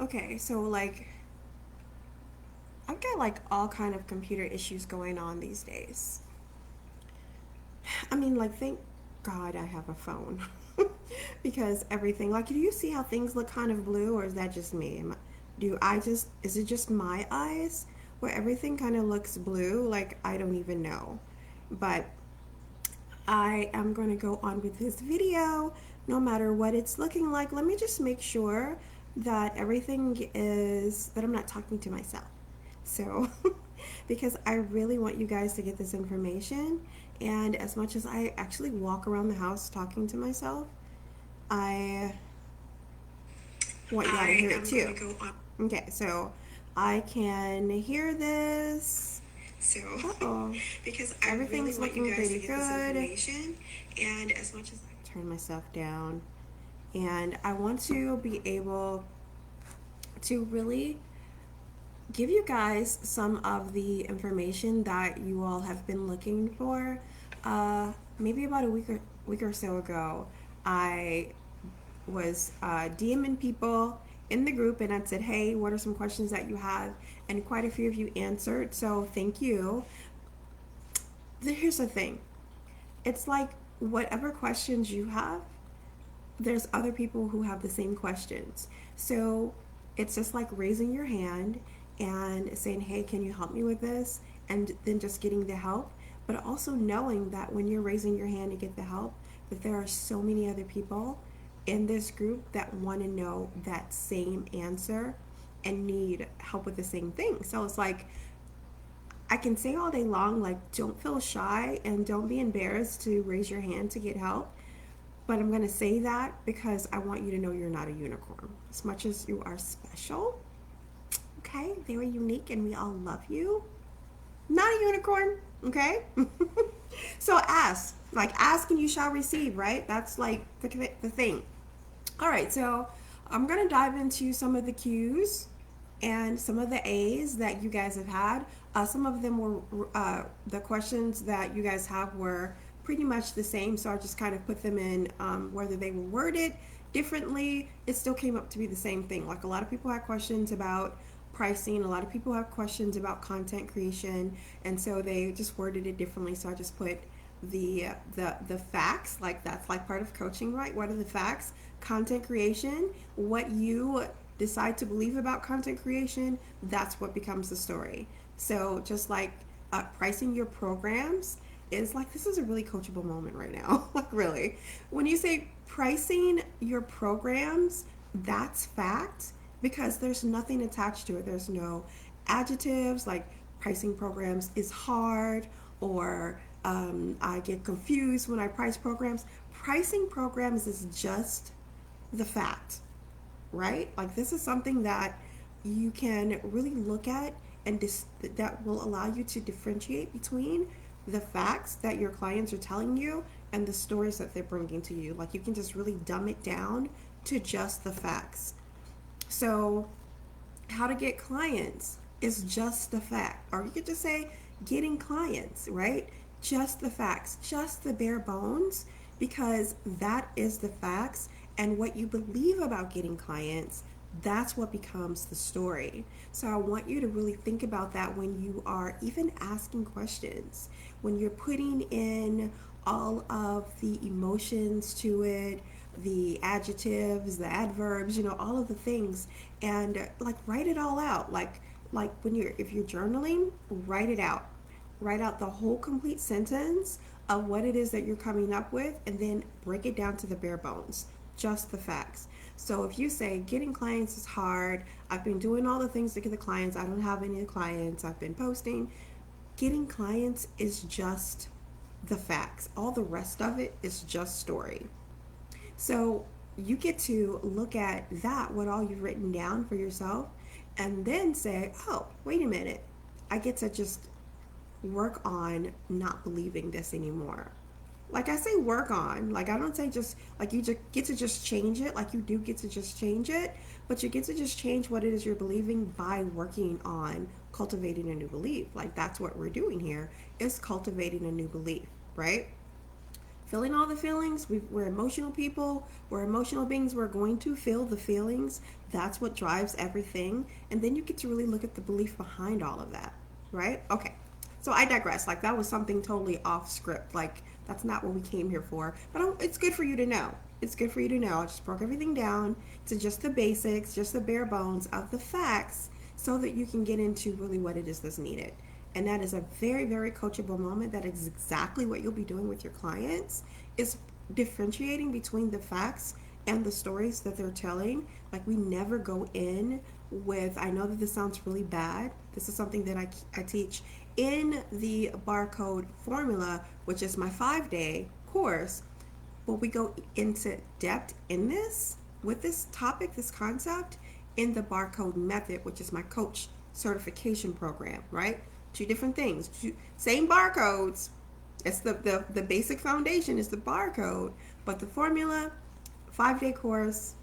Okay, so like I've got like all kind of computer issues going on these days. I mean, like thank God I have a phone. Because everything, like, do you see how things look kind of blue, or is that just me? Do I just, is it just my eyes where everything kind of looks blue? Like, I don't even know. But I am going to go on with this video no matter what it's looking like. Let me just make sure that everything is, that I'm not talking to myself. So, because I really want you guys to get this information. And as much as I actually walk around the house talking to myself, I want y'all to I hear it am going too. to go on. Okay, so I can hear this. So, Uh oh. because I really Everything's want you looking guys pretty to get this good. information, and as much as Turn myself down. And I want to be able to really give you guys some of the information that you all have been looking for. Maybe about a week or so ago, I was DMing people in the group and I said, hey, what are some questions that you have? And quite a few of you answered, so thank you. Here's the thing, it's like whatever questions you have, there's other people who have the same questions. So it's just like raising your hand and saying, hey, can you help me with this? And then just getting the help. But also knowing that when you're raising your hand to get the help, that there are so many other people in this group that want to know that same answer and need help with the same thing. So it's like, I can say all day long, like, don't feel shy and don't be embarrassed to raise your hand to get help. But I'm going to say that because I want you to know you're not a unicorn. As much as you are special, okay, very unique, and we all love you. Not a unicorn, okay? So ask. Like, ask and you shall receive, right? That's like the thing. All right, so I'm going to dive into some of the Q's and some of the A's that you guys have had. Some of them were, the questions that you guys have were pretty much the same, so I just kind of put them in, whether they were worded differently, it still came up to be the same thing. Like a lot of people had questions about pricing, a lot of people have questions about content creation, and so they just worded it differently. So I just put the facts, like that's like part of coaching, right? What are the facts? Content creation, what you decide to believe about content creation, that's what becomes the story. So just like pricing your programs is like, this is a really coachable moment right now. Like really, when you say pricing your programs, that's fact, because there's nothing attached to it. There's no adjectives like pricing programs is hard, or I get confused when I price programs. Pricing programs is just the fact, right? Like this is something that you can really look at, and that will allow you to differentiate between the facts that your clients are telling you and the stories that they're bringing to you. Like you can just really dumb it down to just the facts. So how to get clients is just the fact. Or you could just say getting clients, right? Just the facts, just the bare bones, because that is the facts. And what you believe about getting clients, that's what becomes the story. So I want you to really think about that when you are even asking questions, when you're putting in all of the emotions to it, the adjectives, the adverbs, all of the things, and like write it all out. Like when you're, if you're journaling, write it out. Write out the whole complete sentence of what it is that you're coming up with, and then break it down to the bare bones, just the facts. So if you say getting clients is hard, I've been doing all the things to get the clients, I don't have any clients, I've been posting, getting clients is just the facts. All the rest of it is just story. So you get to look at that, what all you've written down for yourself, and then say, oh, wait a minute. I get to just work on not believing this anymore. Like I say, work on. Like I don't say just, like you just get to just change it. Like you do get to just change it, but you get to just change what it is you're believing by working on cultivating a new belief. Like that's what we're doing here, is cultivating a new belief, right? feeling all the feelings. We're emotional people. We're emotional beings. We're going to feel the feelings. That's what drives everything. And then you get to really look at the belief behind all of that, right? Okay. So I digress. Like that was something totally off script. Like that's not what we came here for. But it's good for you to know. It's good for you to know. I just broke everything down to just the basics, just the bare bones of the facts, so that you can get into really what it is that's needed. And that is a very, very coachable moment. That is exactly what you'll be doing with your clients, is differentiating between the facts and the stories that they're telling. Like we never go in with, I know that this sounds really bad. This is something that I teach in the barcode formula, which is my 5-day course. But we go into depth in this with this topic, this concept, in the barcode method, which is my coach certification program, right? Two different things. Same barcodes. It's the basic foundation is the barcode, but the formula, 5-day course,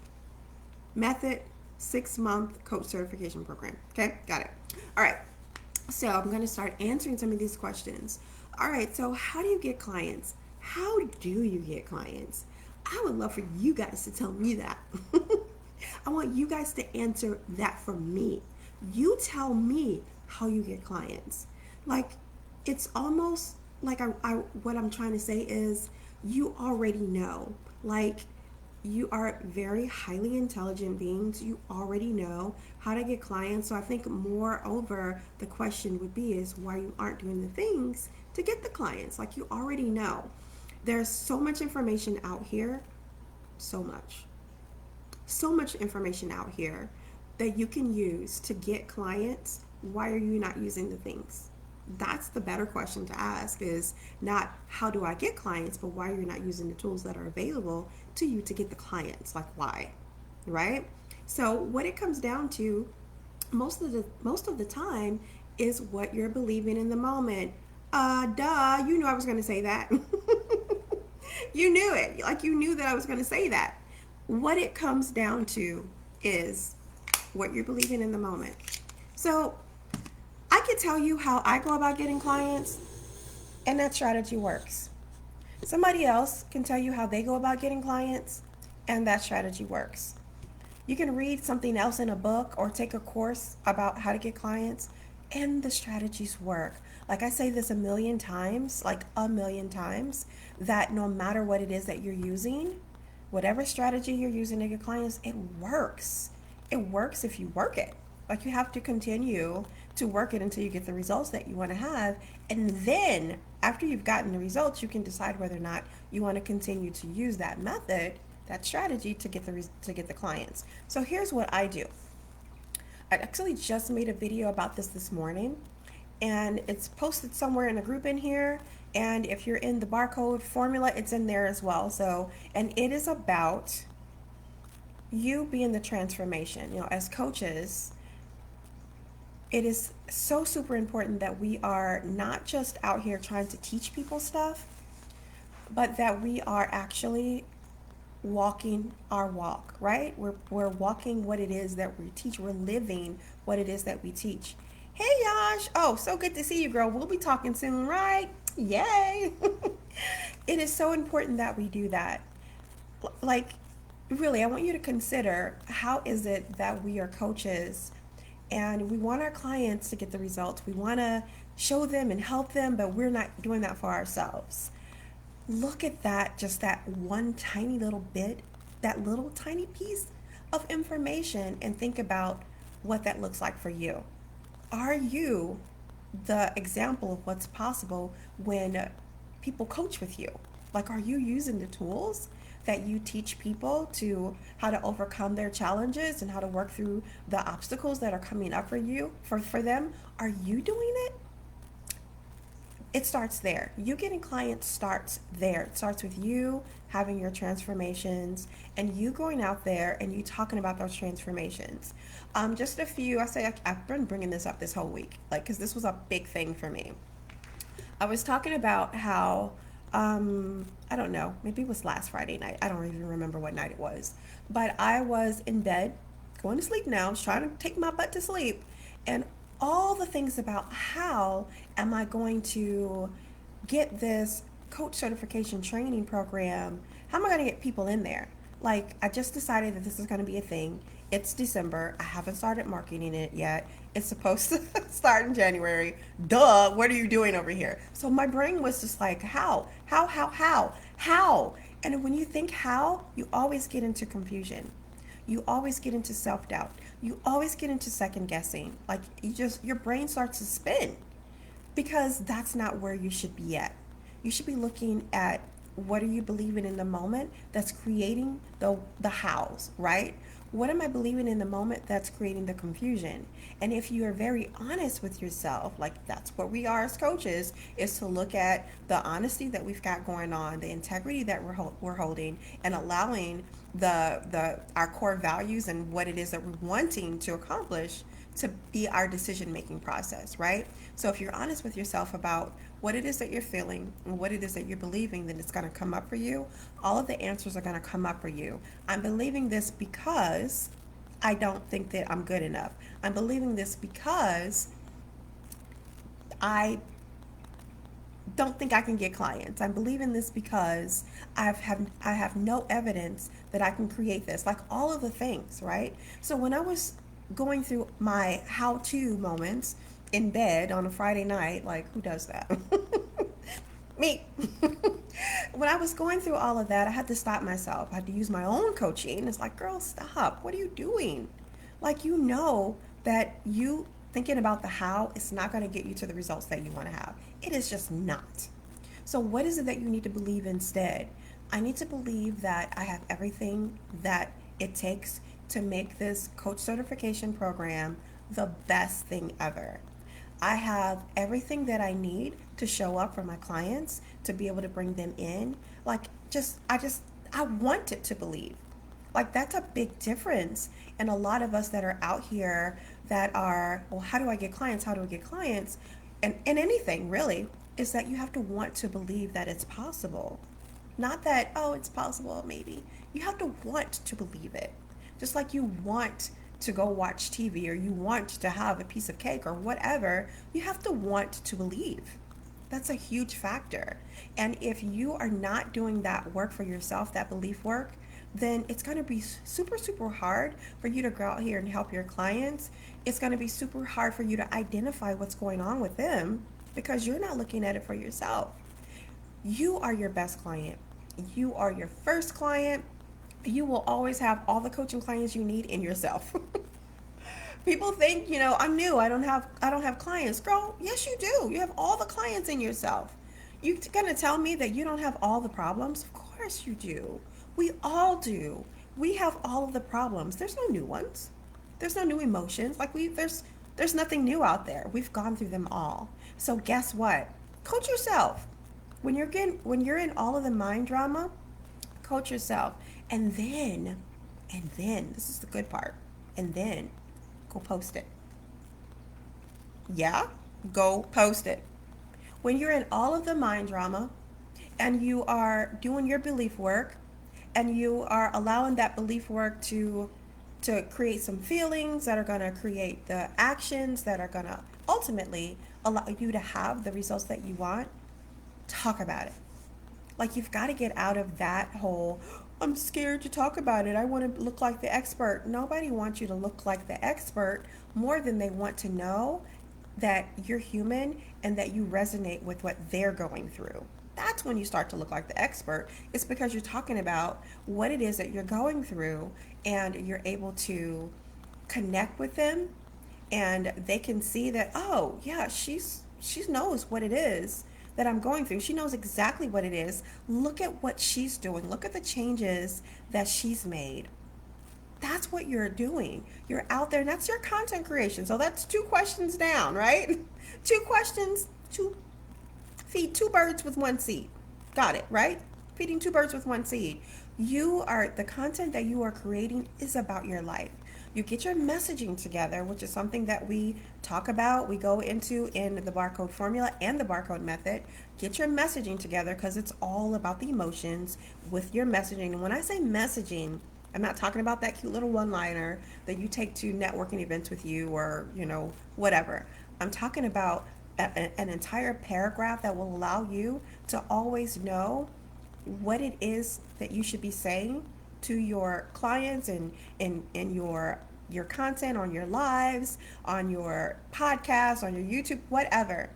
method, 6-month coach certification program. Okay, got it. All right. So I'm going to start answering some of these questions. All right. So how do you get clients? How do you get clients? I would love for you guys to tell me that. I want you guys to answer that for me. You tell me how you get clients. Like, it's almost like what I'm trying to say is you already know. Like, you are very highly intelligent beings. You already know how to get clients. So I think moreover, the question would be is why you aren't doing the things to get the clients. Like you already know. There's so much information out here. So much. So much information out here that you can use to get clients. Why are you not using the things? That's the better question to ask, is not how do I get clients, but why are you not using the tools that are available to you to get the clients? Like why, right? So what it comes down to most of the time is what you're believing in the moment. Duh, you knew I was going to say that. You knew it. Like you knew that I was going to say that. What it comes down to is what you're believing in the moment. So I can tell you how I go about getting clients, and that strategy works. Somebody else can tell you how they go about getting clients, and that strategy works. You can read something else in a book or take a course about how to get clients, and the strategies work. Like I say this a million times, like a million times, that no matter what it is that you're using, whatever strategy you're using to get clients, it works. It works if you work it. Like you have to continue to work it until you get the results that you want to have. And then after you've gotten the results, you can decide whether or not you want to continue to use that method, that strategy to get the clients. So here's what I do. I actually just made a video about this morning, and it's posted somewhere in a group in here. And if you're in the barcode formula, it's in there as well. So, and it is about you being the transformation. You know, as coaches, it is so super important that we are not just out here trying to teach people stuff, but that we are actually walking our walk, right? We're walking what it is that we teach. We're living what it is that we teach. Hey Yash, oh, so good to see you, girl. We'll be talking soon, right? Yay. It is so important that we do that. Like, really, I want you to consider, how is it that we are coaches and we want our clients to get the results? We want to show them and help them, but we're not doing that for ourselves. Look at that, just that one tiny little bit, that little tiny piece of information, and think about what that looks like for you. Are you the example of what's possible when people coach with you? Like, are you using the tools that you teach people to how to overcome their challenges and how to work through the obstacles that are coming up for them? Are you doing it? It starts there. You getting clients starts there. It starts with you having your transformations and you going out there and you talking about those transformations. Just a few, I've been bringing this up this whole week, like, because this was a big thing for me. I was talking about how, I don't know, maybe it was last Friday night. I don't even remember what night it was. But I was in bed, going to sleep now. I was trying to take my butt to sleep. And all the things about how am I going to get this coach certification training program, how am I going to get people in there? Like, I just decided that this is going to be a thing. It's December. I haven't started marketing it yet. It's supposed to start in January. Duh, what are you doing over here? So my brain was just like, how? How? And when you think how, you always get into confusion. You always get into self doubt. You always get into second guessing. Like, your brain starts to spin because that's not where you should be at. You should be looking at what are you believing in the moment that's creating the hows, right? What am I believing in the moment that's creating the confusion? And if you are very honest with yourself, like that's what we are as coaches, is to look at the honesty that we've got going on, the integrity that we're holding, and allowing the our core values and what it is that we're wanting to accomplish to be our decision making process, right? So if you're honest with yourself about what it is that you're feeling and what it is that you're believing, then it's going to come up for you. All of the answers are going to come up for you. I'm believing this because I don't think that I'm good enough. I'm believing this because I don't think I can get clients. I'm believing this because I have no evidence that I can create this. Like all of the things, right? So when I was going through my how-to moments in bed on a Friday night, like who does that? Me. When I was going through all of that, I had to stop myself. I had to use my own coaching. It's like, girl, stop. What are you doing? Like, you know that you thinking about the how is not going to get you to the results that you want to have. It is just not. So, what is it that you need to believe instead? I need to believe that I have everything that it takes to make this coach certification program the best thing ever. I have everything that I need to show up for my clients, to be able to bring them in. Like, I want it to believe. Like, that's a big difference. And a lot of us that are out here that are, well, how do I get clients? How do I get clients? And anything really, is that you have to want to believe that it's possible. Not that, oh, it's possible, maybe. You have to want to believe it. Just like you want to go watch TV or you want to have a piece of cake or whatever, you have to want to believe. That's a huge factor. And if you are not doing that work for yourself, that belief work, then it's going to be super, super hard for you to go out here and help your clients. It's going to be super hard for you to identify what's going on with them because you're not looking at it for yourself. You are your best client. You are your first client. You will always have all the coaching clients you need in yourself. People think, I'm new. I don't have clients. Girl, yes you do. You have all the clients in yourself. You gonna tell me that you don't have all the problems? Of course you do. We all do. We have all of the problems. There's no new ones. There's no new emotions. Like there's nothing new out there. We've gone through them all. So guess what? Coach yourself. When you're in all of the mind drama, coach yourself. And then this is the good part. And then go post it. Yeah, go post it. When you're in all of the mind drama and you are doing your belief work and you are allowing that belief work to create some feelings that are going to create the actions that are going to ultimately allow you to have the results that you want, talk about it. Like, you've got to get out of that whole, I'm scared to talk about it. I want to look like the expert. Nobody wants you to look like the expert more than they want to know that you're human and that you resonate with what they're going through. That's when you start to look like the expert. It's because you're talking about what it is that you're going through and you're able to connect with them and they can see that, oh yeah, she knows what it is that I'm going through. She knows exactly what it is. Look at what she's doing. Look at the changes that she's made. That's what you're doing. You're out there, and that's your content creation. So that's two questions down, right? Two questions, feed two birds with one seed. Got it, right? Feeding two birds with one seed. The content that you are creating is about your life. You get your messaging together, which is something that we talk about, we go into in the barcode formula and the barcode method. Get your messaging together because it's all about the emotions with your messaging. And when I say messaging, I'm not talking about that cute little one-liner that you take to networking events with you or, whatever. I'm talking about an entire paragraph that will allow you to always know what it is that you should be saying to your clients and in your content on your lives, on your podcast, on your YouTube, whatever.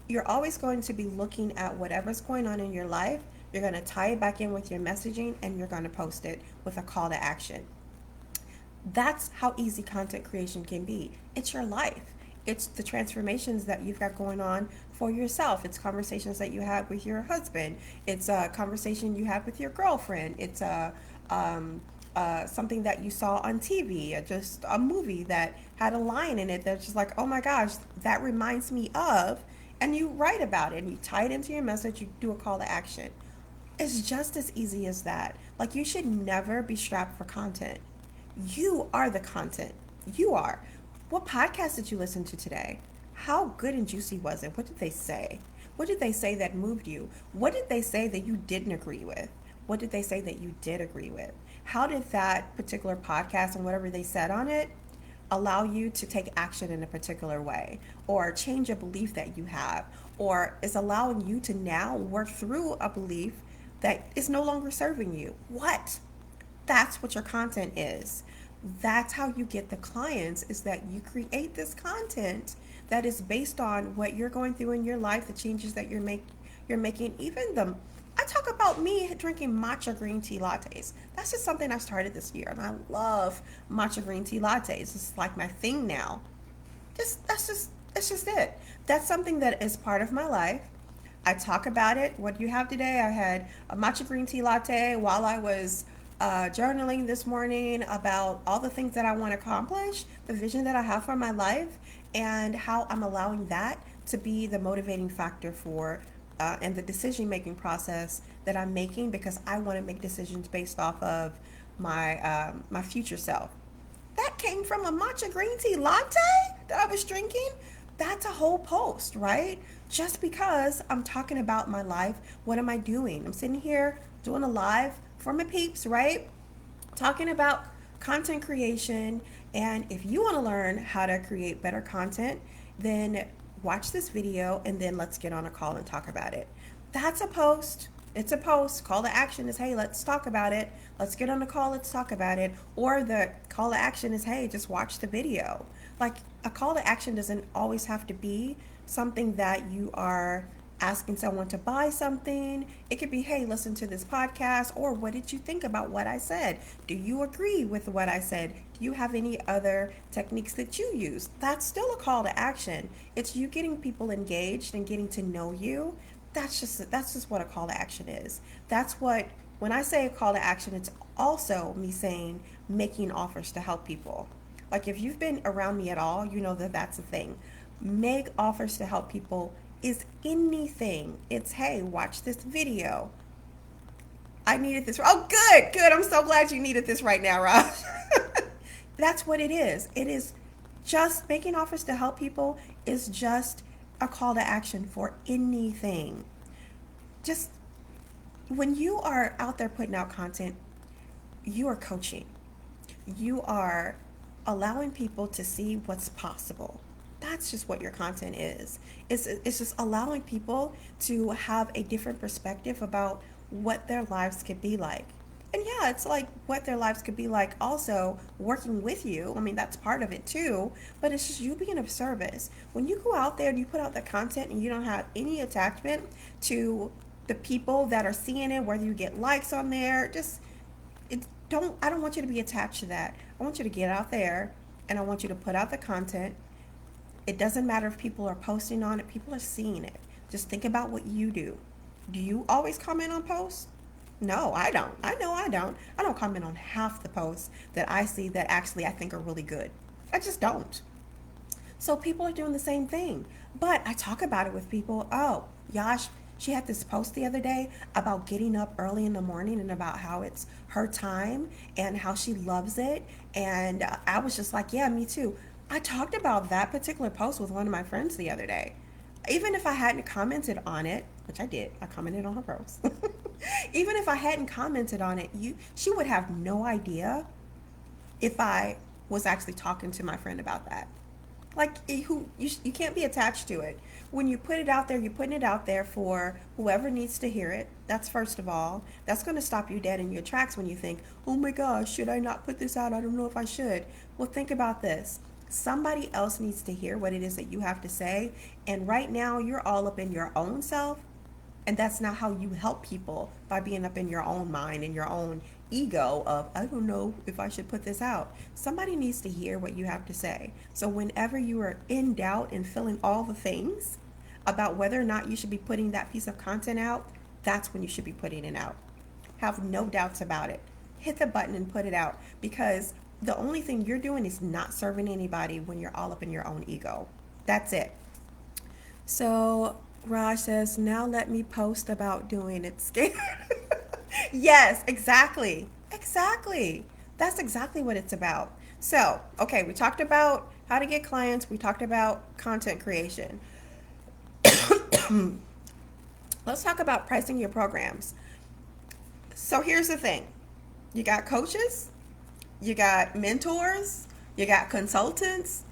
You're always going to be looking at whatever's going on in your life. You're going to tie it back in with your messaging and you're going to post it with a call to action. That's how easy content creation can be. It's your life. It's the transformations that you've got going on for yourself. It's conversations that you have with your husband. It's a conversation you have with your girlfriend. It's something that you saw on TV, just a movie that had a line in it that's just like, oh my gosh, that reminds me of, and you write about it and you tie it into your message, you do a call to action. It's just as easy as that. Like, you should never be strapped for content. You are the content. You are. What podcast did you listen to today? How good and juicy was it? What did they say? What did they say that moved you? What did they say that you didn't agree with? What did they say that you did agree with? How did that particular podcast and whatever they said on it allow you to take action in a particular way, or change a belief that you have, or is allowing you to now work through a belief that is no longer serving you? What? That's what your content is. That's how you get the clients, is that you create this content that is based on what you're going through in your life, the changes that you're making. Even the I talk about me drinking matcha green tea lattes. That's just something I started this year, and I love matcha green tea lattes. It's like my thing now. That's just it. That's something that is part of my life. I talk about it. What do you have today? I had a matcha green tea latte while I was journaling this morning about all the things that I want to accomplish, the vision that I have for my life, and how I'm allowing that to be the motivating factor for and the decision making process that I'm making, because I want to make decisions based off of my future self. That came from a matcha green tea latte that I was drinking. That's a whole post, right? Just because I'm talking about my life, what am I doing? I'm sitting here doing a live for my peeps, right? Talking about content creation. And if you want to learn how to create better content, then watch this video and then let's get on a call and talk about it. That's a post. It's a post. Call to action is, hey, let's talk about it. Let's get on the call, let's talk about it. Or the call to action is, hey, just watch the video. Like, a call to action doesn't always have to be something that you are asking someone to buy something. It could be, hey, listen to this podcast, or what did you think about what I said? Do you agree with what I said? Do you have any other techniques that you use? That's still a call to action. It's you getting people engaged and getting to know you. That's just what a call to action is. That's what, when I say a call to action, it's also me saying making offers to help people. Like, if you've been around me at all, you know that that's a thing. Make offers to help people is anything. It's, hey, watch this video. I needed this. Oh, good. I'm so glad you needed this right now, Rob. That's what it is. It is just making offers to help people is just a call to action for anything. Just when you are out there putting out content, you are coaching. You are allowing people to see what's possible. That's just what your content is. It's just allowing people to have a different perspective about what their lives could be like. And yeah, it's like what their lives could be like also working with you. I mean, that's part of it too, but it's just you being of service. When you go out there and you put out the content and you don't have any attachment to the people that are seeing it, whether you get likes on there, just I don't want you to be attached to that. I want you to get out there and I want you to put out the content. It doesn't matter if people are posting on it, people are seeing it. Just think about what you do. Do you always comment on posts? No, I don't. I know I don't. I don't comment on half the posts that I see that actually I think are really good. I just don't. So people are doing the same thing. But I talk about it with people. Oh, Yash, she had this post the other day about getting up early in the morning and about how it's her time and how she loves it. And I was just like, yeah, me too. I talked about that particular post with one of my friends the other day. Even if I hadn't commented on it, which I did, I commented on her post. Even if I hadn't commented on it, she would have no idea if I was actually talking to my friend about that. Like you can't be attached to it. When you put it out there, you're putting it out there for whoever needs to hear it. That's first of all. That's going to stop you dead in your tracks when you think, "Oh my gosh, should I not put this out? I don't know if I should." Well, think about this. Somebody else needs to hear what it is that you have to say, and right now you're all up in your own self, and that's not how you help people, by being up in your own mind and your own ego of, I don't know if I should put this out. Somebody needs to hear what you have to say. So whenever you are in doubt and feeling all the things about whether or not you should be putting that piece of content out, that's when you should be putting it out. Have no doubts about it. Hit the button and put it out, because the only thing you're doing is not serving anybody when you're all up in your own ego. That's it. So Raj says, now let me post about doing it scared. Yes, exactly. Exactly. That's exactly what it's about. So, okay, we talked about how to get clients, we talked about content creation. Let's talk about pricing your programs. So, here's the thing, you got coaches, you got mentors, you got consultants.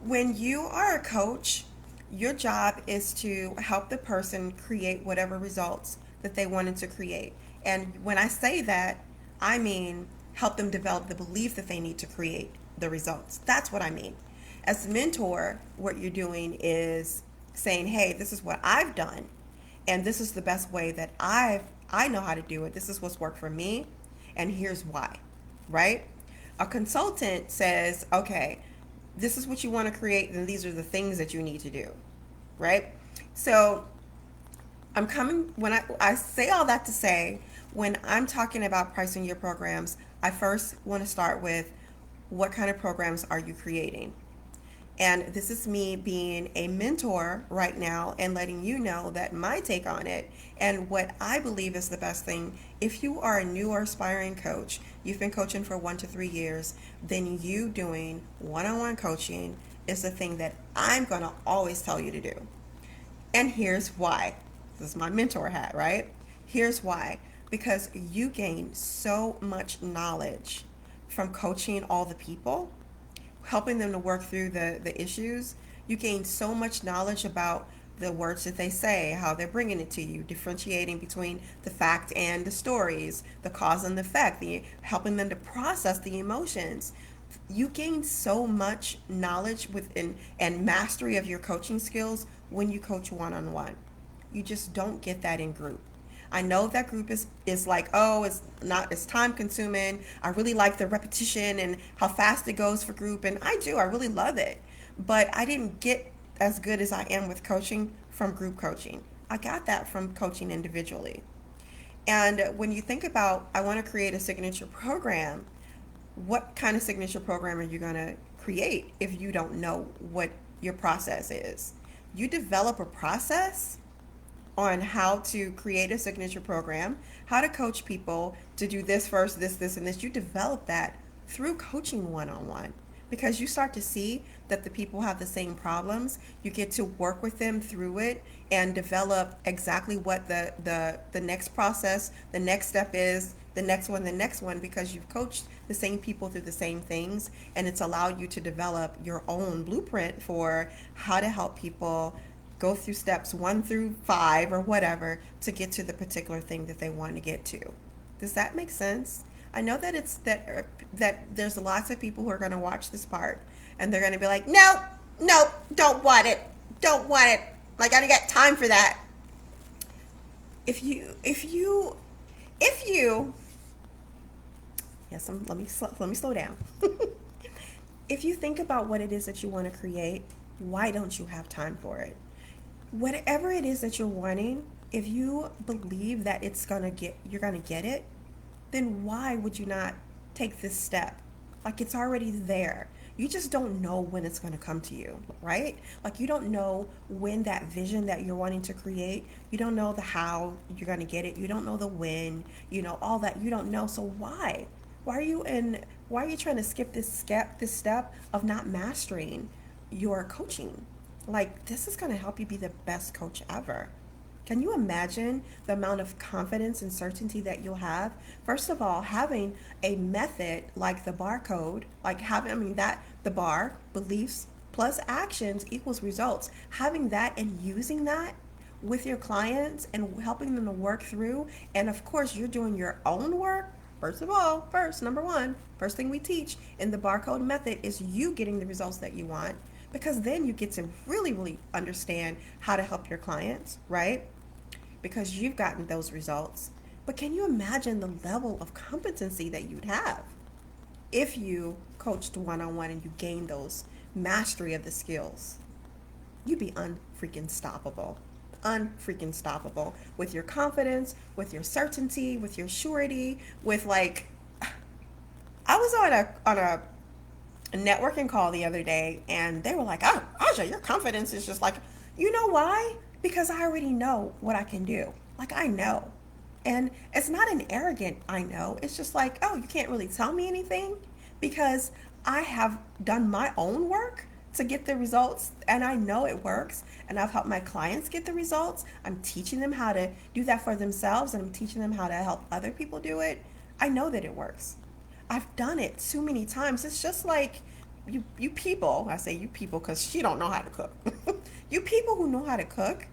When you are a coach, your job is to help the person create whatever results that they wanted to create. And when I say that, I mean help them develop the belief that they need to create the results. That's what I mean. As a mentor, what you're doing is saying, "Hey, this is what I've done, and this is the best way that I know how to do it. This is what's worked for me, and here's why." Right? A consultant says, "Okay, this is what you want to create, then these are the things that you need to do." Right? So I'm coming, when I say all that to say, when I'm talking about pricing your programs, I first want to start with, what kind of programs are you creating? And this is me being a mentor right now and letting you know that my take on it and what I believe is the best thing. If you are a new or aspiring coach, you've been coaching for 1 to 3 years, then you doing one-on-one coaching is the thing that I'm going to always tell you to do. And here's why. This is my mentor hat, right? Here's why. Because you gain so much knowledge from coaching all the people, helping them to work through the issues. You gain so much knowledge about the words that they say, how they're bringing it to you, differentiating between the fact and the stories, the cause and the effect, helping them to process the emotions. You gain so much knowledge within and mastery of your coaching skills when you coach one-on-one. You just don't get that in group. I know that group is like, oh, it's not, it's time consuming. I really like the repetition and how fast it goes for group, and I do. I really love it. But I didn't get as good as I am with coaching from group coaching. I got that from coaching individually. And when you think about, I want to create a signature program, what kind of signature program are you going to create if you don't know what your process is? You develop a process on how to create a signature program, how to coach people to do this first, this, and this. You develop that through coaching one-on-one, because you start to see that the people have the same problems. You get to work with them through it and develop exactly what the next process, the next step is, the next one, because you've coached the same people through the same things, and it's allowed you to develop your own blueprint for how to help people go through steps 1 through 5 or whatever to get to the particular thing that they want to get to. Does that make sense? I know that it's that there's lots of people who are going to watch this part and they're going to be like, "No, no, don't want it. Don't want it. Like, I don't got time for that." If you yes, let me slow down. If you think about what it is that you want to create, why don't you have time for it? Whatever it is that you're wanting, if you believe that you're gonna get it, then why would you not take this step? Like, it's already there. You just don't know when it's going to come to you, right? Like, you don't know when that vision that you're wanting to create, you don't know the how you're going to get it. You don't know the when, all that you don't know. So why? Why are you trying to skip this step of not mastering your coaching? Like, this is going to help you be the best coach ever. Can you imagine the amount of confidence and certainty that you'll have? First of all, having a method like the barcode, like the bar, beliefs, plus actions equals results. Having that and using that with your clients and helping them to work through, and of course, you're doing your own work. First of all, number one, first thing we teach in the barcode method is you getting the results that you want, because then you get to really, really understand how to help your clients, right? Because you've gotten those results. But can you imagine the level of competency that you'd have if you coached one on one and you gained those mastery of the skills? You'd be unfreaking stoppable. Unfreaking stoppable with your confidence, with your certainty, with your surety, with like I was on a networking call the other day and they were like, "Oh, Aja, your confidence is just like, you know why? Because I already know what I can do. Like I know." And it's not an arrogant I know. It's just like, "Oh, you can't really tell me anything because I have done my own work to get the results and I know it works and I've helped my clients get the results. I'm teaching them how to do that for themselves and I'm teaching them how to help other people do it. I know that it works. I've done it too many times. It's just like you people, I say you people because she don't know how to cook. You people who know how to cook,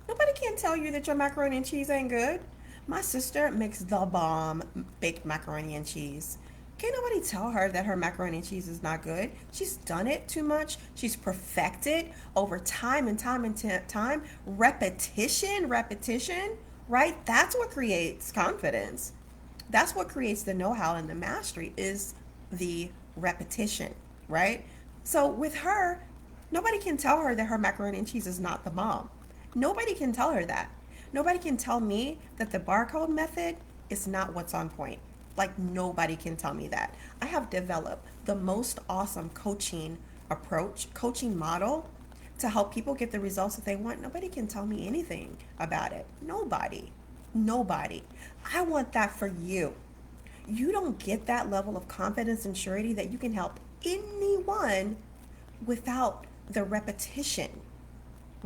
nobody can tell you that your macaroni and cheese ain't good. My sister makes the bomb baked macaroni and cheese. Can't nobody tell her that her macaroni and cheese is not good. She's done it too much. She's perfected over time and time and time. Repetition, right? That's what creates confidence. That's what creates the know-how and the mastery is the repetition, right? So with her, nobody can tell her that her macaroni and cheese is not the bomb. Nobody can tell her that. Nobody can tell me that the barcode method is not what's on point. Like nobody can tell me that. I have developed the most awesome coaching approach, coaching model to help people get the results that they want. Nobody can tell me anything about it. Nobody. Nobody. I want that for you. You don't get that level of confidence and surety that you can help anyone without the repetition.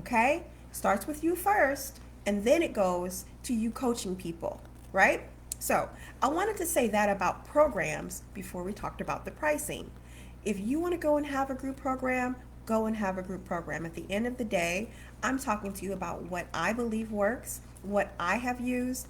Okay? Starts with you first, and then it goes to you coaching people, right? So I wanted to say that about programs before we talked about the pricing. If you want to go and have a group program, go and have a group program. At the end of the day, I'm talking to you about what I believe works, what I have used.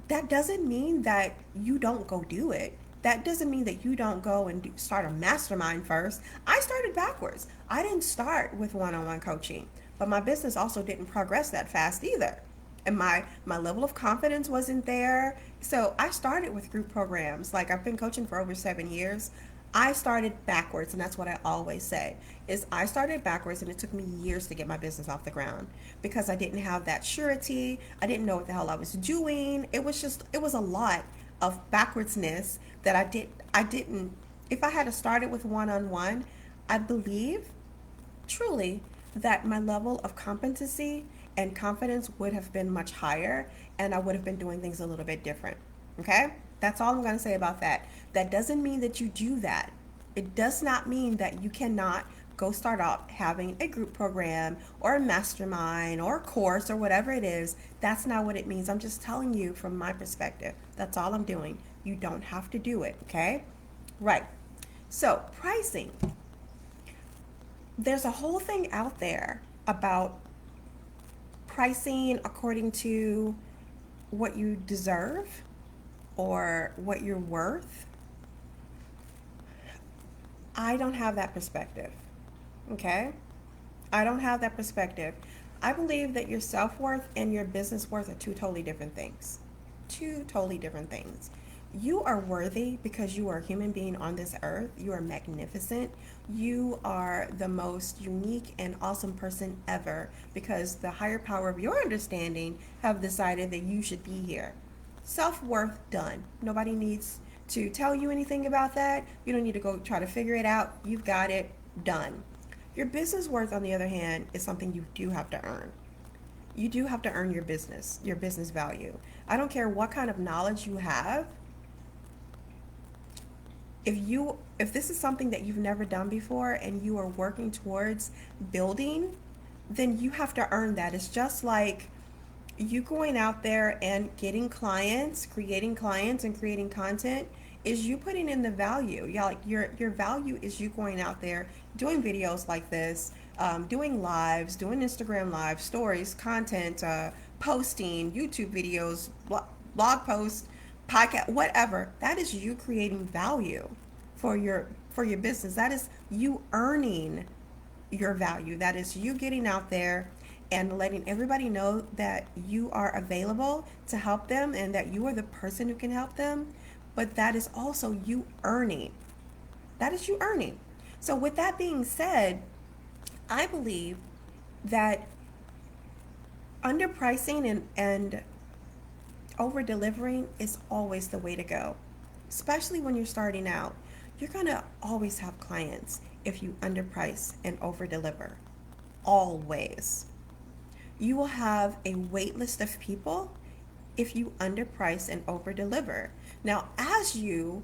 That doesn't mean that you don't go do it. That doesn't mean that you don't go and start a mastermind first. I started backwards. I didn't start with one-on-one coaching, but my business also didn't progress that fast either. And my level of confidence wasn't there. So I started with group programs. Like I've been coaching for over 7 years. I started backwards, and that's what I always say is I started backwards and it took me years to get my business off the ground because I didn't have that surety. I didn't know what the hell I was doing. It was a lot of backwardsness that I didn't if I had to start it with one-on-one, I believe truly that my level of competency and confidence would have been much higher and I would have been doing things a little bit different. Okay? That's all I'm going to say about that. That doesn't mean that you do that. It does not mean that you cannot go start out having a group program or a mastermind or a course or whatever it is. That's not what it means. I'm just telling you from my perspective. That's all I'm doing. You don't have to do it, okay? Right. So, pricing. There's a whole thing out there about pricing according to what you deserve or what you're worth. I don't have that perspective. Okay? I don't have that perspective. I believe that your self-worth and your business worth are two totally different things. Two totally different things. You are worthy because you are a human being on this earth. You are magnificent. You are the most unique and awesome person ever because the higher power of your understanding have decided that you should be here. Self-worth done. Nobody needs to tell you anything about that. You don't need to go try to figure it out. You've got it done. Your business worth, on the other hand, is something you do have to earn. You do have to earn your business value. I don't care what kind of knowledge you have. If this is something that you've never done before and you are working towards building, then you have to earn that. It's just like you going out there and getting clients, creating and creating content. is you putting in the value. Yeah, like your value is you going out there doing videos like this, doing lives, doing Instagram live stories, content, posting YouTube videos, blog posts, podcast, whatever. That is you creating value for your business. That is you earning your value. That is you getting out there and letting everybody know that you are available to help them and that you are the person who can help them. But that is also you earning. That is you earning. So, with that being said, I believe that underpricing and over delivering is always the way to go, especially when you're starting out. You're going to always have clients if you underprice and over deliver. Always. You will have a wait list of people if you underprice and over deliver. Now, as you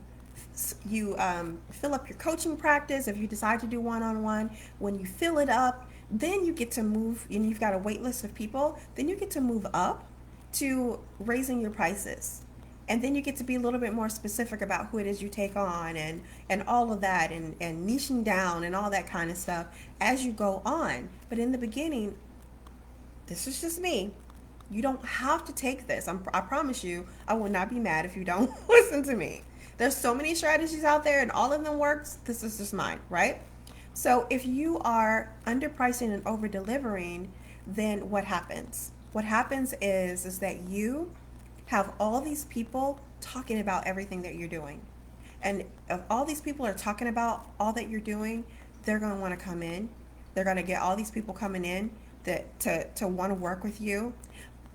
fill up your coaching practice, if you decide to do one-on-one, when you fill it up, then you get to move, and you've got a wait list of people, then you get to move up to raising your prices. And then you get to be a little bit more specific about who it is you take on and all of that and niching down and all that kind of stuff as you go on. But in the beginning, this is just me. You don't have to take this. I promise you, I will not be mad if you don't listen to me. There's so many strategies out there and all of them works. This is just mine, right? So if you are underpricing and over delivering, then what happens? What happens is that you have all these people talking about everything that you're doing. And if all these people are talking about all that you're doing, they're going to want to come in. They're going to get all these people coming in that to want to work with you.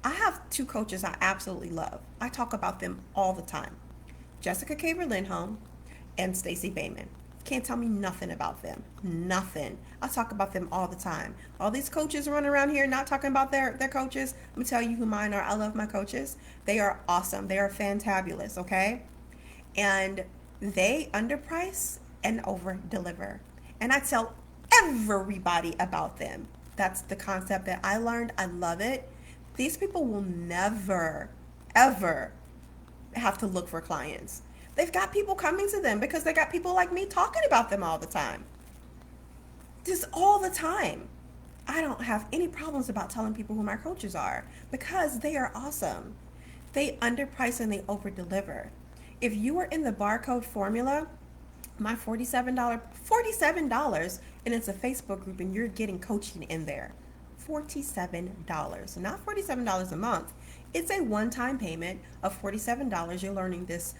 I have two coaches I absolutely love. I talk about them all the time. Jessica Caver Lindholm and Stacey Bayman. Can't tell me nothing about them. Nothing. I talk about them all the time. All these coaches running around here not talking about their coaches. I'm going to tell you who mine are. I love my coaches. They are awesome. They are fantabulous, okay? And they underprice and over deliver. And I tell everybody about them. That's the concept that I learned. I love it. These people will never, ever have to look for clients. They've got people coming to them because they got people like me talking about them all the time. Just all the time. I don't have any problems about telling people who my coaches are because they are awesome. They underprice and they over deliver. If you are in the barcode formula, my $47, and it's a Facebook group and you're getting coaching in there. $47, not $47 a month. It's a one-time payment of $47. You're learning this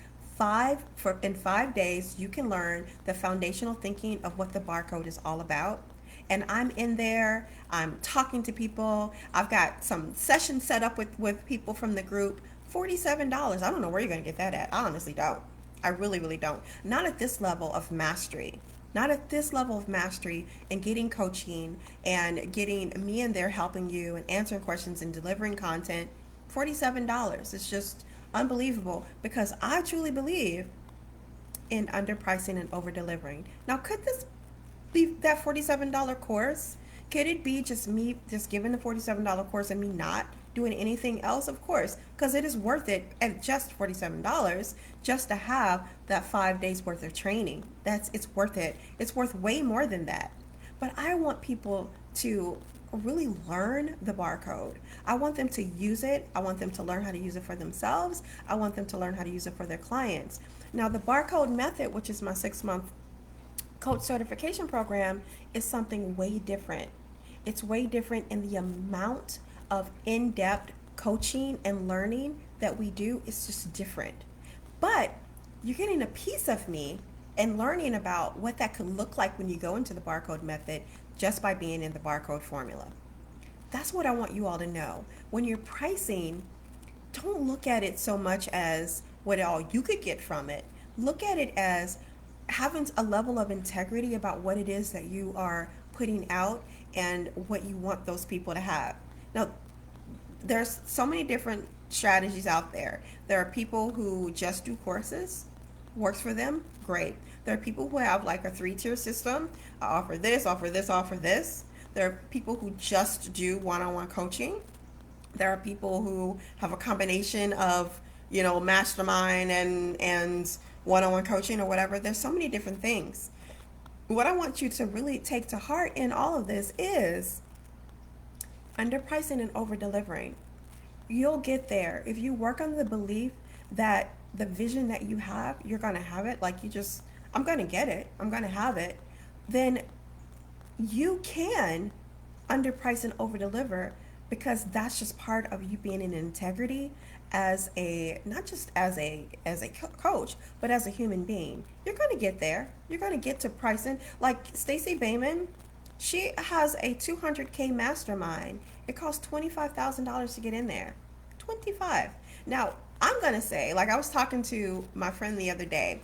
in 5 days. You can learn the foundational thinking of what the barcode is all about. And I'm in there. I'm talking to people. I've got some sessions set up with people from the group. $47. I don't know where you're going to get that at. I honestly don't. I really, really don't. Not at this level of mastery. Not at this level of mastery and getting coaching and getting me in there helping you and answering questions and delivering content. $47. It's just unbelievable because I truly believe in underpricing and over delivering. Now, could this be that $47 course? Could it be just me just giving the $47 course and me not doing anything else? Of course, because it is worth it at just $47 just to have that 5 days worth of training. It's worth it. It's worth way more than that. But I want people to really learn the barcode. I want them to use it. I want them to learn how to use it for themselves. I want them to learn how to use it for their clients. Now, the barcode method, which is my 6-month coach certification program, is something way different. It's way different in the amount of in-depth coaching and learning that we do. Is just different. But you're getting a piece of me and learning about what that could look like when you go into the barcode method just by being in the barcode formula. That's what I want you all to know. When you're pricing, don't look at it so much as what all you could get from it. Look at it as having a level of integrity about what it is that you are putting out and what you want those people to have. Now, there's so many different strategies out there. There are people who just do courses, works for them, great. There are people who have like a 3-tier system. I offer this, offer this, offer this. There are people who just do one-on-one coaching. There are people who have a combination of, mastermind and one-on-one coaching or whatever. There's so many different things. What I want you to really take to heart in all of this is underpricing and over delivering. You'll get there if you work on the belief that the vision that you have, you're going to have it. Like, I'm going to get it, I'm going to have it. Then you can underprice and over deliver, because that's just part of you being in integrity as a, not just as a coach, but as a human being. You're going to get there. You're going to get to pricing. Like Stacey Bayman, she has a 200K mastermind. It costs $25,000 to get in there. 25. Now, I'm going to say, like, I was talking to my friend the other day,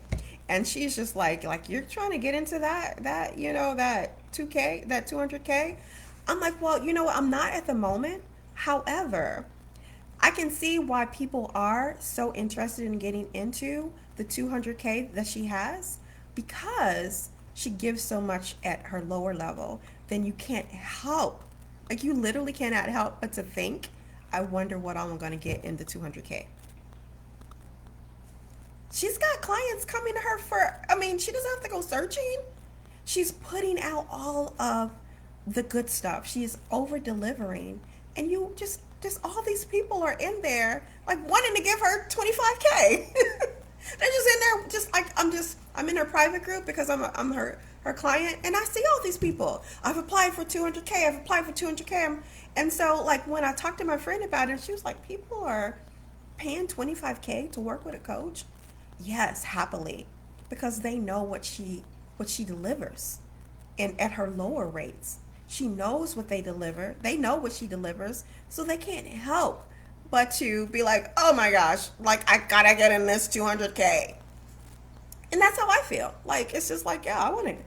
and she's just like you're trying to get into that 2K, that 200K. I'm like, well, you know what? I'm not at the moment. However, I can see why people are so interested in getting into the 200K that she has, because she gives so much at her lower level. Then you can't help, like, you literally cannot help but to think, I wonder what I'm going to get in the 200K. She's got clients coming to her for, I mean, she doesn't have to go searching. She's putting out all of the good stuff. She's over delivering. And you just all these people are in there like wanting to give her 25K. They're just in there, just like, I'm in her private group because I'm her client, and I see all these people. I've applied for 200K. I've applied for 200K. And so, like, when I talked to my friend about it, she was like, people are paying 25K to work with a coach. Yes, happily, because they know what she delivers, and at her lower rates, she knows what they deliver. They know what she delivers, so they can't help but to be like, oh my gosh, like, I gotta get in this 200K. And that's how I feel. Like, it's just like, yeah, I want it.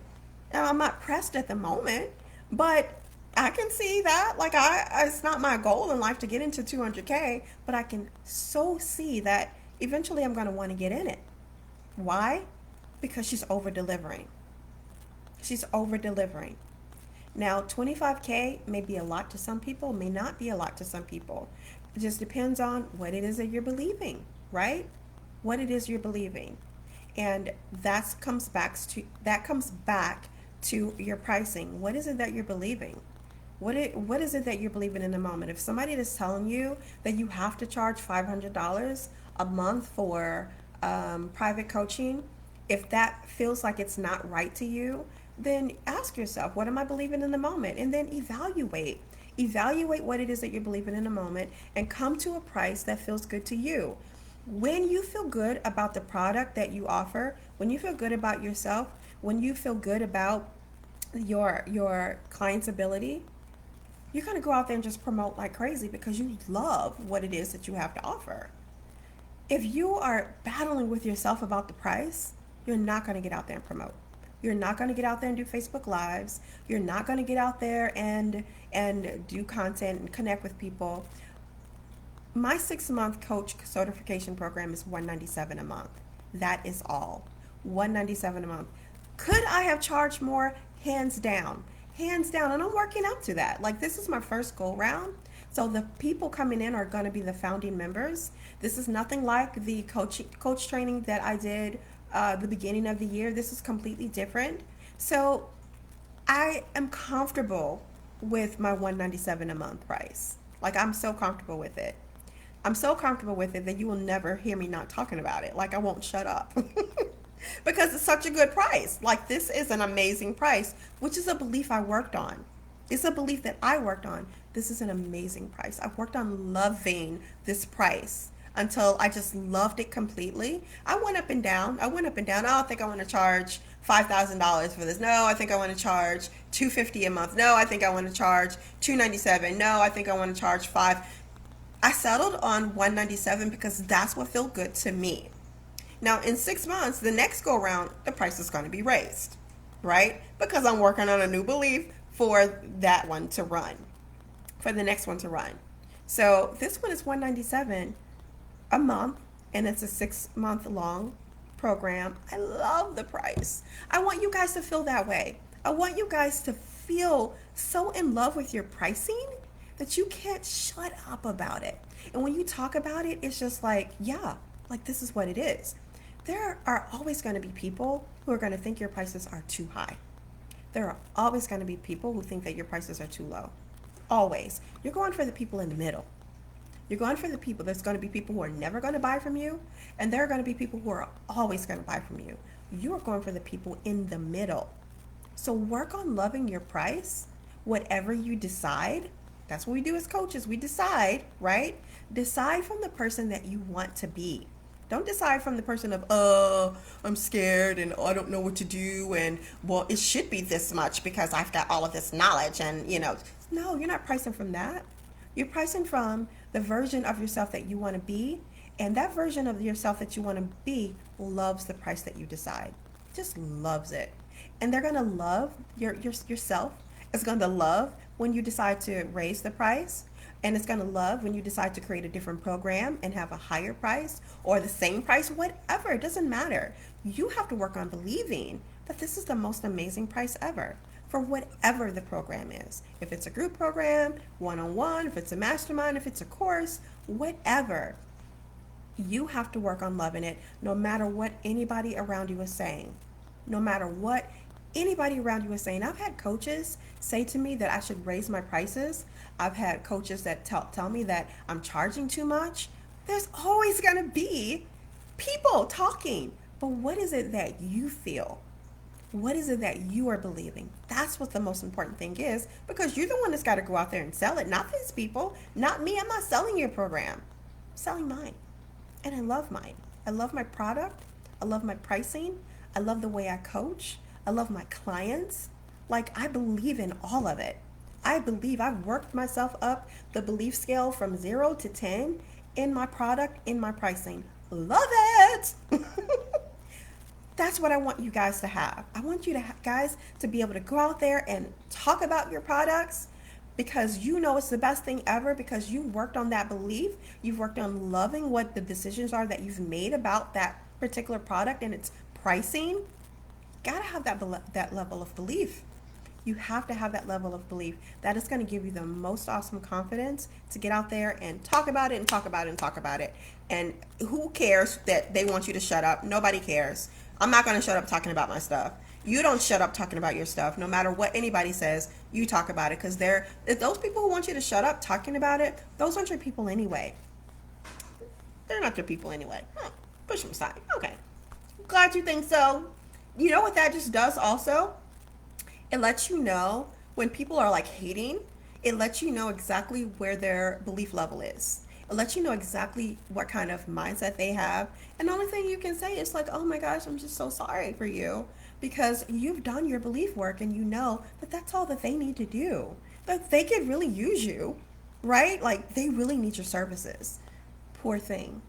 And I'm not pressed at the moment, but I can see that. Like, it's not my goal in life to get into 200K, but I can so see that eventually I'm going to want to get in it. Why? Because she's over delivering. She's over delivering. Now, 25K may be a lot to some people, may not be a lot to some people. It just depends on what it is that you're believing, right? What it is you're believing. And that comes back to your pricing. What is it that you're believing? What is it that you're believing in the moment? If somebody is telling you that you have to charge $500 a month for private coaching, if that feels like it's not right to you, then ask yourself, what am I believing in the moment? And then evaluate. Evaluate what it is that you're believing in the moment and come to a price that feels good to you. When you feel good about the product that you offer, when you feel good about yourself, when you feel good about your client's ability, you're going to go out there and just promote like crazy because you love what it is that you have to offer. If you are battling with yourself about the price, you're not going to get out there and promote. You're not going to get out there and do Facebook Lives. You're not going to get out there and do content and connect with people. My 6-month coach certification program is $197 a month. That is all. $197 a month. Could I have charged more? Hands down. Hands down. And I'm working up to that. Like, this is my first go round. So the people coming in are going to be the founding members. This is nothing like the coach training that I did the beginning of the year. This is completely different. So I am comfortable with my $197 a month price. Like, I'm so comfortable with it. I'm so comfortable with it that you will never hear me not talking about it. Like, I won't shut up. Because it's such a good price. Like, this is an amazing price, which is a belief I worked on. It's a belief that I worked on. This is an amazing price. I worked on loving this price until I just loved it completely. I went up and down. Oh, I think I want to charge $5,000 for this. No, I think I want to charge $250 a month. No, I think I want to charge $297. No, I think I want to charge $5. I settled on $197 because that's what felt good to me. Now, in 6 months, the next go around, the price is going to be raised, right? Because I'm working on a new belief for that one to run, for the next one to run. So this one is $197 a month, and it's a 6-month long program. I love the price. I want you guys to feel that way. I want you guys to feel so in love with your pricing that you can't shut up about it. And when you talk about it, it's just like, yeah, like, this is what it is. There are always going to be people who are going to think your prices are too high. There are always going to be people who think that your prices are too low. Always. You're going for the people in the middle. You're going for the people. There's going to be people who are never going to buy from you, and there are going to be people who are always going to buy from you. You are going for the people in the middle. So work on loving your price, whatever you decide. That's what we do as coaches. We decide, right? Decide from the person that you want to be. Don't decide from the person of, I'm scared and I don't know what to do. And, well, it should be this much because I've got all of this knowledge. And, no, you're not pricing from that. You're pricing from the version of yourself that you want to be. And that version of yourself that you want to be loves the price that you decide. Just loves it. And they're going to love yourself. It's going to love when you decide to raise the price. And it's going to love when you decide to create a different program and have a higher price or the same price, whatever. It doesn't matter. You have to work on believing that this is the most amazing price ever for whatever the program is. If it's a group program, one-on-one, if it's a mastermind, if it's a course, whatever. You have to work on loving it no matter what anybody around you is saying. No matter what anybody around you is saying. I've had coaches say to me that I should raise my prices. I've had coaches that tell me that I'm charging too much. There's always going to be people talking. But what is it that you feel? What is it that you are believing? That's what the most important thing is, because you're the one that's got to go out there and sell it, not these people, not me. I'm not selling your program. I'm selling mine. And I love mine. I love my product. I love my pricing. I love the way I coach. I love my clients. Like, I believe in all of it. I've worked myself up the belief scale from 0 to 10 in my product, in my pricing. Love it. That's what I want you guys to have. I want you guys to be able to go out there and talk about your products, because you know it's the best thing ever, because you worked on that belief. You've worked on loving what the decisions are that you've made about that particular product and its pricing. Gotta have that level of belief. You have to have that level of belief. That is going to give you the most awesome confidence to get out there and talk about it and talk about it and talk about it. And who cares that they want you to shut up? Nobody cares. I'm not going to shut up talking about my stuff. You don't shut up talking about your stuff. No matter what anybody says, you talk about it, because those people who want you to shut up talking about it, those aren't your people anyway. They're not your people anyway. Push them aside. Okay. Glad you think so. You know what that just does also? It lets you know when people are like hating, it lets you know exactly where their belief level is. It lets you know exactly what kind of mindset they have. And the only thing you can say is like, oh my gosh, I'm just so sorry for you, because you've done your belief work and you know that that's all that they need to do. That they could really use you, right? Like, they really need your services. Poor thing.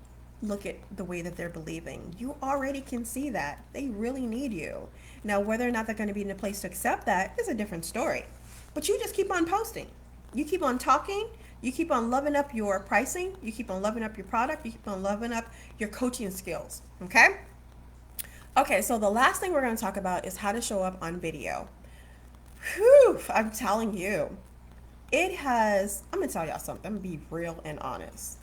Look at the way that they're believing. You already can see that. They really need you. Now, whether or not they're going to be in a place to accept that is a different story. But you just keep on posting. You keep on talking. You keep on loving up your pricing. You keep on loving up your product. You keep on loving up your coaching skills. Okay? Okay, so the last thing we're going to talk about is how to show up on video. Whew, I'm telling you. I'm going to tell y'all something. I'm going to be real and honest.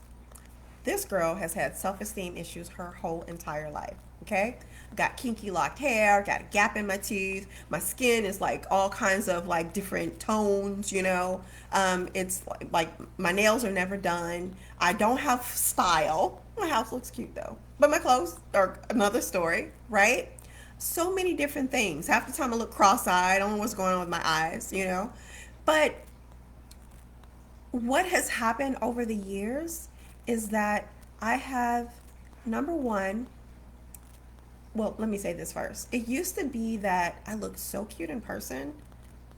This girl has had self-esteem issues her whole entire life, okay? Got kinky locked hair, got a gap in my teeth, my skin is like all kinds of like different tones, it's like my nails are never done. I don't have style. My house looks cute though, but my clothes are another story, right? So many different things. Half the time I look cross-eyed. I don't know what's going on with my eyes, But what has happened over the years is that I have, number one, well, let me say this first. It used to be that I looked so cute in person,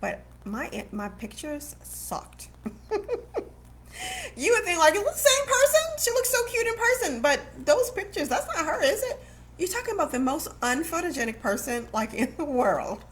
but my pictures sucked. You would think like, it's the same person? She looks so cute in person, but those pictures, that's not her, is it? You're talking about the most unphotogenic person like in the world.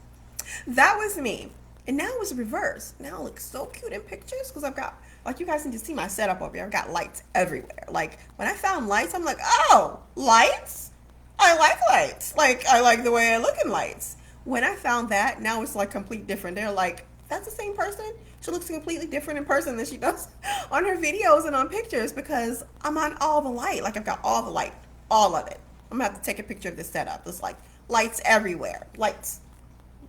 That was me. And now it's reversed. Now I look so cute in pictures because I've got, like, you guys need to see my setup over here. I've got lights everywhere. Like, when I found lights, I'm like, oh, lights? I like lights. Like, I like the way I look in lights. When I found that, now it's like completely different. They're like, that's the same person? She looks completely different in person than she does on her videos and on pictures, because I'm on all the light. Like, I've got all the light, all of it. I'm gonna have to take a picture of this setup. There's like lights everywhere. Lights.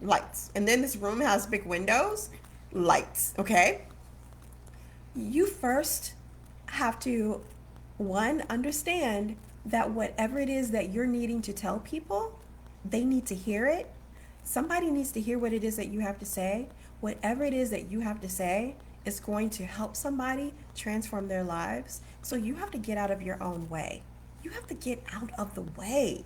Lights. And then this room has big windows. Lights. Okay? You first have to, one, understand that whatever it is that you're needing to tell people, they need to hear it. Somebody needs to hear what it is that you have to say. Whatever it is that you have to say is going to help somebody transform their lives. So you have to get out of your own way. You have to get out of the way.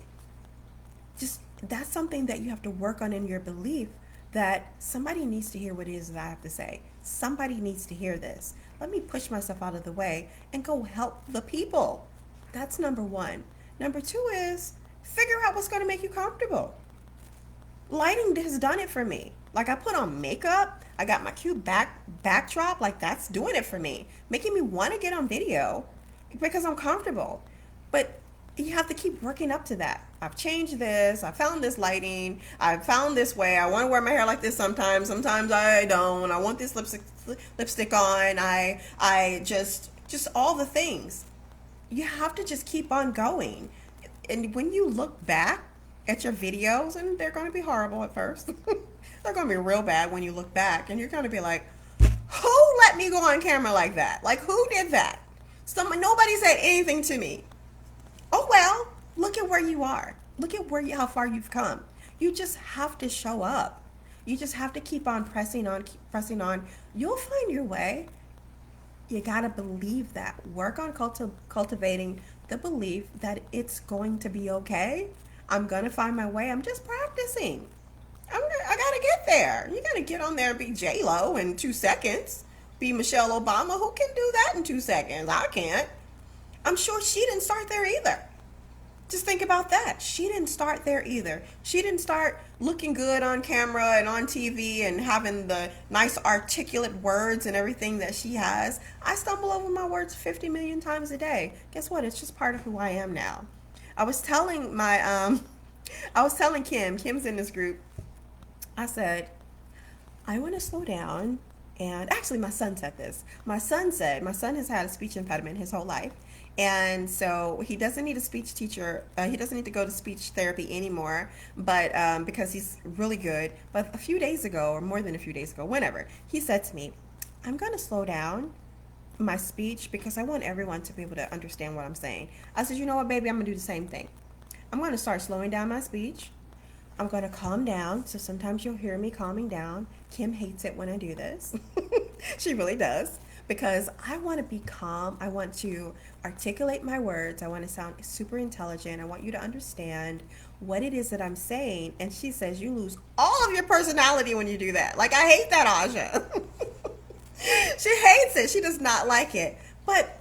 Just that's something that you have to work on in your belief that somebody needs to hear what it is that I have to say. Somebody needs to hear this. Let me push myself out of the way and go help the people. That's number one. Number two is figure out what's going to make you comfortable. Lighting has done it for me. Like I put on makeup, I got my cute backdrop, like that's doing it for me, making me want to get on video because I'm comfortable. But you have to keep working up to that. I've changed this. I found this lighting. I found this way. I want to wear my hair like this sometimes. Sometimes I don't. I want this lipstick on. I just all the things. You have to just keep on going. And when you look back at your videos, and they're going to be horrible at first, they're going to be real bad when you look back, and you're going to be like, who let me go on camera like that? Like, who did that? Nobody said anything to me. Oh well, look at where you are. Look at how far you've come. You just have to show up. You just have to keep on pressing on, keep pressing on. You'll find your way. You got to believe that. Work on cultivating the belief that it's going to be okay. I'm going to find my way. I'm just practicing. I got to get there. You got to get on there and be J-Lo in 2 seconds. Be Michelle Obama. Who can do that in 2 seconds? I can't. I'm sure she didn't start there either. Just think about that. She didn't start there either. She didn't start looking good on camera and on TV and having the nice articulate words and everything that she has. I stumble over my words 50 million times a day. Guess what? It's just part of who I am now. I was telling I was telling Kim's in this group. I said, I want to slow down. And actually, my son said this. My son has had a speech impediment his whole life. And so he doesn't need a speech teacher. He doesn't need to go to speech therapy anymore, but because he's really good. But a few days ago, or more than a few days ago, whenever, he said to me, I'm going to slow down my speech because I want everyone to be able to understand what I'm saying. I said, you know what, baby, I'm going to do the same thing. I'm going to start slowing down my speech. I'm going to calm down. So sometimes you'll hear me calming down. Kim hates it when I do this. She really does. Because I want to be calm. I want to articulate my words. I want to sound super intelligent. I want you to understand what it is that I'm saying. And she says, you lose all of your personality when you do that. Like, I hate that, Aja. She hates it. She does not like it. But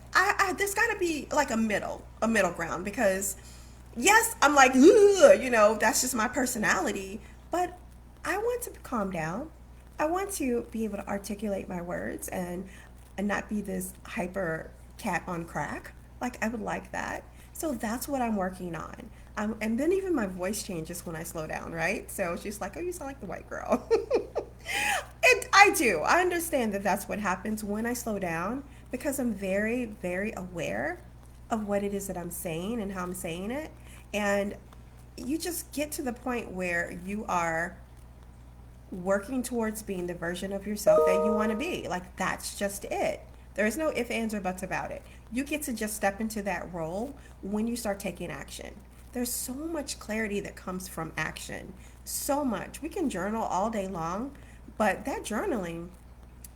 there's got to be like a middle ground because yes, I'm like, that's just my personality. But I want to calm down. I want to be able to articulate my words and not be this hyper cat on crack. Like I would like that. So that's what I'm working on. And then even my voice changes when I slow down, right? So she's like, oh, you sound like the white girl. And I do. I understand that that's what happens when I slow down because I'm very, very aware of what it is that I'm saying and how I'm saying it. And you just get to the point where you are working towards being the version of yourself that you want to be. Like, that's just it. There is no ifs, ands, or buts about it. You get to just step into that role when you start taking action. There's so much clarity that comes from action. So much. We can journal all day long, but that journaling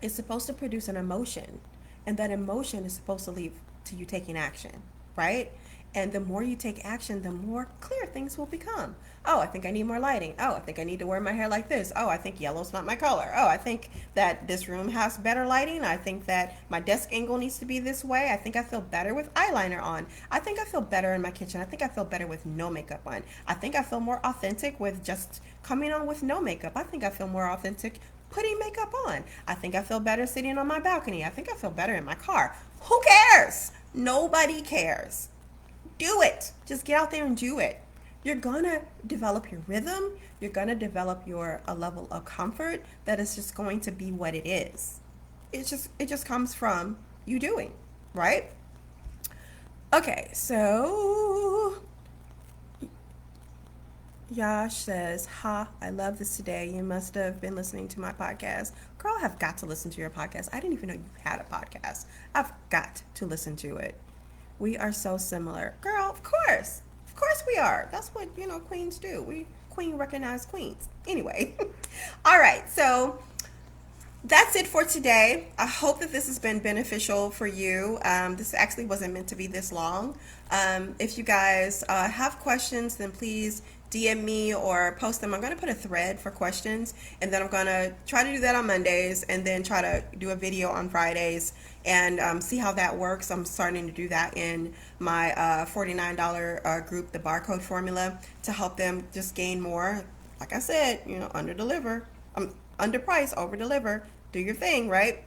is supposed to produce an emotion. And that emotion is supposed to lead to you taking action, right? And the more you take action, the more clear things will become. Oh, I think I need more lighting. Oh, I think I need to wear my hair like this. Oh, I think yellow's not my color. Oh, I think that this room has better lighting. I think that my desk angle needs to be this way. I think I feel better with eyeliner on. I think I feel better in my kitchen. I think I feel better with no makeup on. I think I feel more authentic with just coming on with no makeup. I think I feel more authentic putting makeup on. I think I feel better sitting on my balcony. I think I feel better in my car. Who cares? Nobody cares. Do it. Just get out there and do it. You're gonna develop your rhythm. You're gonna develop a level of comfort that is just going to be what it is. It just comes from you doing, right? Okay, so Yash says, "Ha, I love this today. You must have been listening to my podcast. Girl, I have got to listen to your podcast. I didn't even know you had a podcast. I've got to listen to it. We are so similar. Girl, of course. Of course we are. That's what, queens do. We queen recognize queens. Anyway. All right. So that's it for today. I hope that this has been beneficial for you. This actually wasn't meant to be this long. If you guys have questions, then please DM me or post them. I'm going to put a thread for questions, and then I'm going to try to do that on Mondays, and then try to do a video on Fridays, and see how that works. I'm starting to do that in my $49 group, the Barcode Formula, to help them just gain more. Like I said, under deliver. Under price, over deliver. Do your thing, right?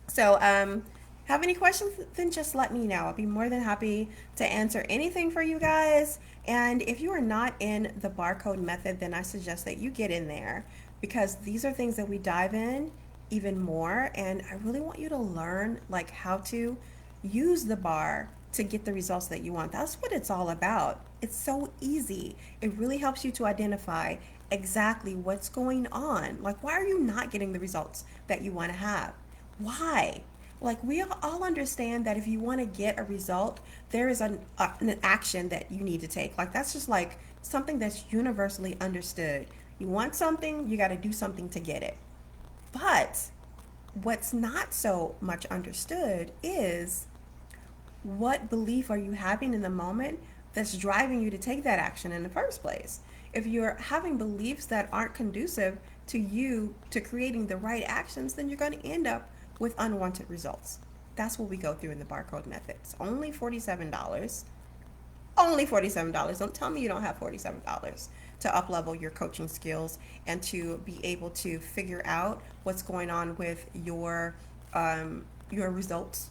So, have any questions? Then just let me know. I'll be more than happy to answer anything for you guys. And if you are not in the barcode method, then I suggest that you get in there, because these are things that we dive in even more. And I really want you to learn like how to use the bar to get the results that you want. That's what it's all about. It's so easy. It really helps you to identify exactly what's going on. Like, why are you not getting the results that you want to have? Why? Like, we all understand that if you want to get a result, there is an action that you need to take. Like, that's just like something that's universally understood. You want something, you got to do something to get it. But what's not so much understood is, what belief are you having in the moment that's driving you to take that action in the first place? If you're having beliefs that aren't conducive to you to creating the right actions, then you're going to end up with unwanted results. That's what we go through in the barcode method. It's only $47. Only $47. Don't tell me you don't have $47 to up-level your coaching skills and to be able to figure out what's going on with your results,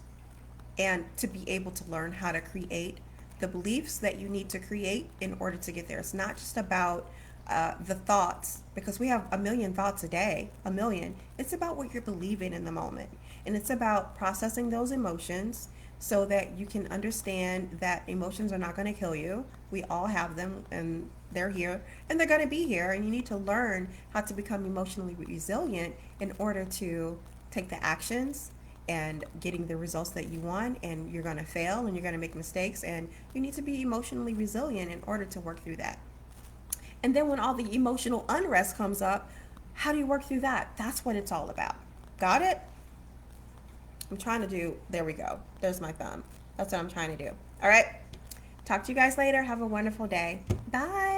and to be able to learn how to create the beliefs that you need to create in order to get there. It's not just about the thoughts, because we have a million thoughts a day, a million. It's about what you're believing in the moment. And it's about processing those emotions so that you can understand that emotions are not going to kill you. We all have them, and they're here, and they're going to be here. And you need to learn how to become emotionally resilient in order to take the actions and getting the results that you want. And you're going to fail and you're going to make mistakes, and you need to be emotionally resilient in order to work through that. And then when all the emotional unrest comes up, how do you work through that? That's what it's all about. Got it? I'm trying to do, there we go. There's my thumb. That's what I'm trying to do. All right. Talk to you guys later. Have a wonderful day. Bye.